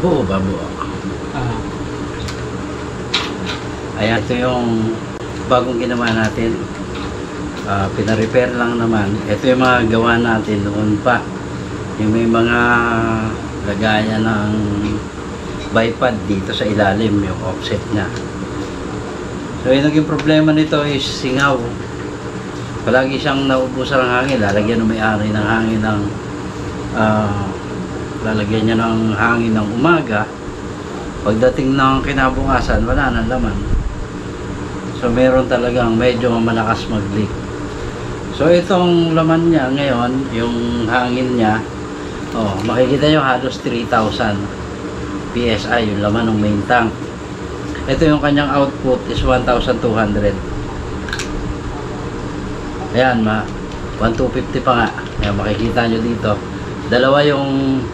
Buo ba? Buo. Ah, Ayan, ito yung bagong ginawa natin. Pina-repair lang naman. Ito yung mga gawa natin noon pa. Yung may mga lagayan ng bipod dito sa ilalim, yung offset niya. So yung naging problema nito is singaw. Palagi siyang naubusan ng hangin. Lalagyan ng may-ari ng hangin ng lalagyan niya ng hangin ng umaga. Pagdating ng kinabukasan, wala nang laman. So meron talagang medyo malakas mag-leak. So itong laman niya ngayon, yung hangin niya, makikita nyo halos 3,000 PSI yung laman ng main tank. Ito yung kanyang output is 1,200. Ayan, 1,250 pa nga. Ayan, makikita nyo dito. Dalawa yung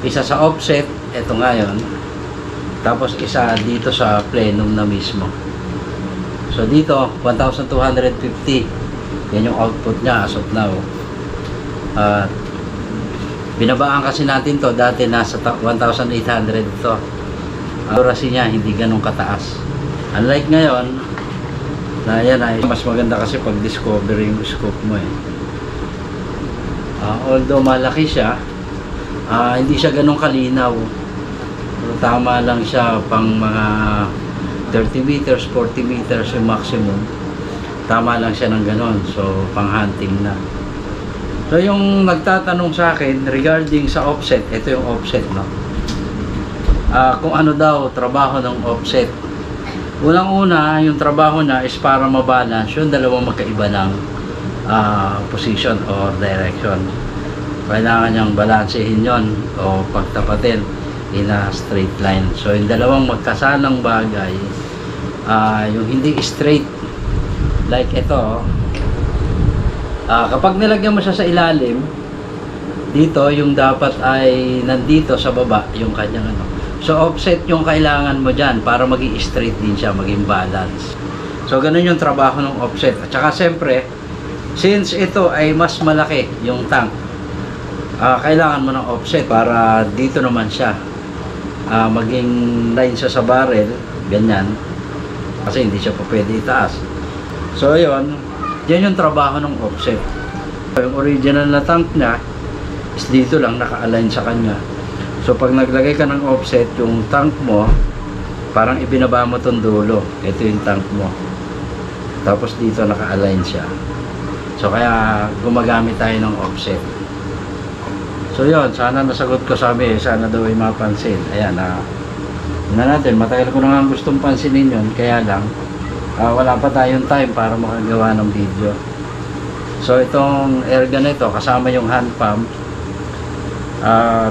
isa sa offset, ito nga yun. Tapos isa dito sa plenum na mismo. So dito 1,250. Yan yung output niya as of now. Binabaan kasi natin to, dati nasa 1,800 ito. Accuracy niya hindi ganun kataas. Unlike ngayon, na yan ay mas maganda kasi pag discover yung scope mo eh. Although malaki siya, hindi siya ganun kalinaw. Tama lang siya pang mga 30 meters, 40 meters yung maximum. Tama lang siya ng ganon. So, pang hunting na. So, yung nagtatanong sa akin regarding sa offset, ito yung offset, no? Kung ano daw trabaho ng offset. Unang-una, yung trabaho na is para mabalance yung dalawang magkaiba ng position or direction. Kailangan niyang balansehin yon o pagtapatin in a straight line. So yung dalawang magkasalang bagay, yung hindi straight like ito, kapag nilagyan mo siya sa ilalim dito, yung dapat ay nandito sa baba yung kanyang ano. So offset yung kailangan mo dyan para maging straight din siya, maging balance. So ganun yung trabaho ng offset. At saka siyempre, since ito ay mas malaki yung tank, kailangan mo ng offset para dito naman siya maging line siya sa barrel, ganyan, kasi hindi siya pa pwede itaas. So yun, yan yung trabaho ng offset. Yung original na tank niya is dito lang naka-align sa kanya. So pag naglagay ka ng offset, yung tank mo parang ibinaba mo tong dulo. Ito yung tank mo, tapos dito naka-align siya. So kaya gumagamit tayo ng offset. So yun, sana nasagot ko, sabi sana daw ay mapansin. Ayan, yun na natin, matagal ko na nga gustong pansinin yun, kaya lang wala pa tayong time para makagawa ng video. So itong airgun ito, kasama yung hand pump,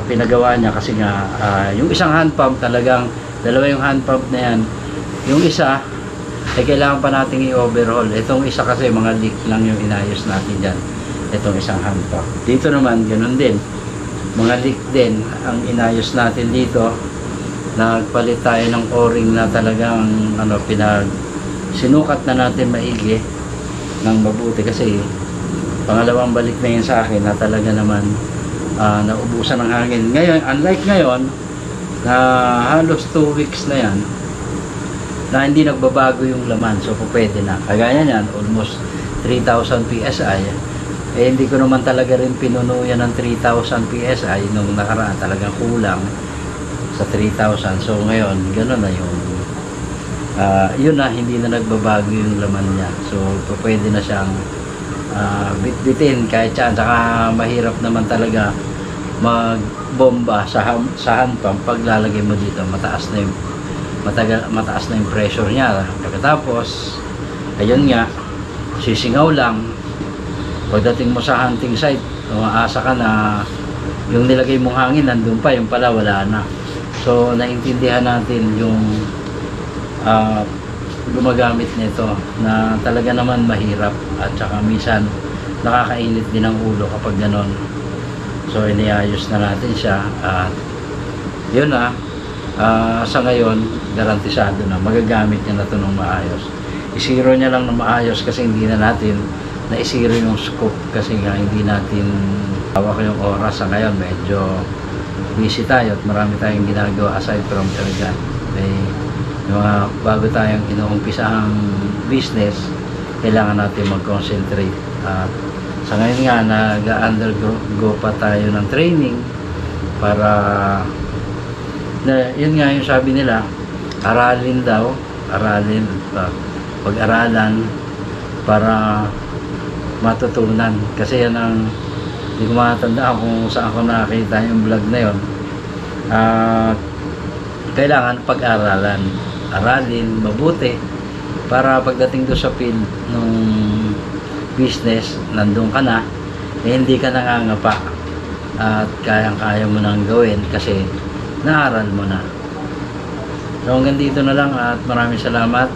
pinagawa niya kasi nga yung isang hand pump talagang, dalawa yung hand pump na yan. Yung isa ay kailangan pa nating i-overhaul. Itong isa kasi mga leak lang yung inayos natin dyan, itong isang hand pump. Dito naman ganun din, mga leak din ang inayos natin dito. Nagpalit tayo ng o-ring na talagang sinukat na natin maigi ng mabuti, kasi pangalawang balik na yun sa akin na talaga naman naubusan ng hangin. Ngayon, unlike ngayon na halos 2 weeks na yan na hindi nagbabago yung laman, so pwede na. Kagaya yan, almost 3,000 PSI. Hindi ko naman talaga rin pinuno yan ng 3,000 PSI nung nakaraan, talagang kulang sa 3,000. So ngayon, gano'n na yung yun na, hindi na nagbabago yung laman niya. So pwede na siyang bitbitin kahit saan. Saka mahirap naman talaga magbomba sa hand pump pag lalagay mo dito. Mataas na yung pressure niya. Pagkatapos, ayun nga, sisingaw lang. Pagdating mo sa hunting site, umaasa ka na yung nilagay mong hangin nandun pa, yung pala wala na. So naintindihan natin yung gumagamit nito, na talaga naman mahirap at saka minsan nakakainit din ang ulo kapag ganon. So iniayos na natin siya at yun na, sa ngayon garantisado na magagamit niya na ito ng maayos. Isiro niya lang na maayos kasi hindi na natin na-isiro yung scope, kasi nga hindi natin hawak yung oras. Sa ngayon medyo busy tayo at marami tayong ginagawa aside from talaga. Yung mga bago tayong inuumpisahang business, kailangan natin mag-concentrate. At sa ngayon nga, nag-undergo pa tayo ng training para, yun nga yung sabi nila, aralin, pag-aralan para matutunan. Kasi yan ang, hindi ko matandaan kung saan ko nakakita yung vlog na yun. Kailangan pag-aralan, aralin mabuti para pagdating doon sa field ng business, nandun ka na, hindi ka nangangapa at kayang-kaya mo nang gawin kasi naaral mo na. So hanggang dito na lang at maraming salamat.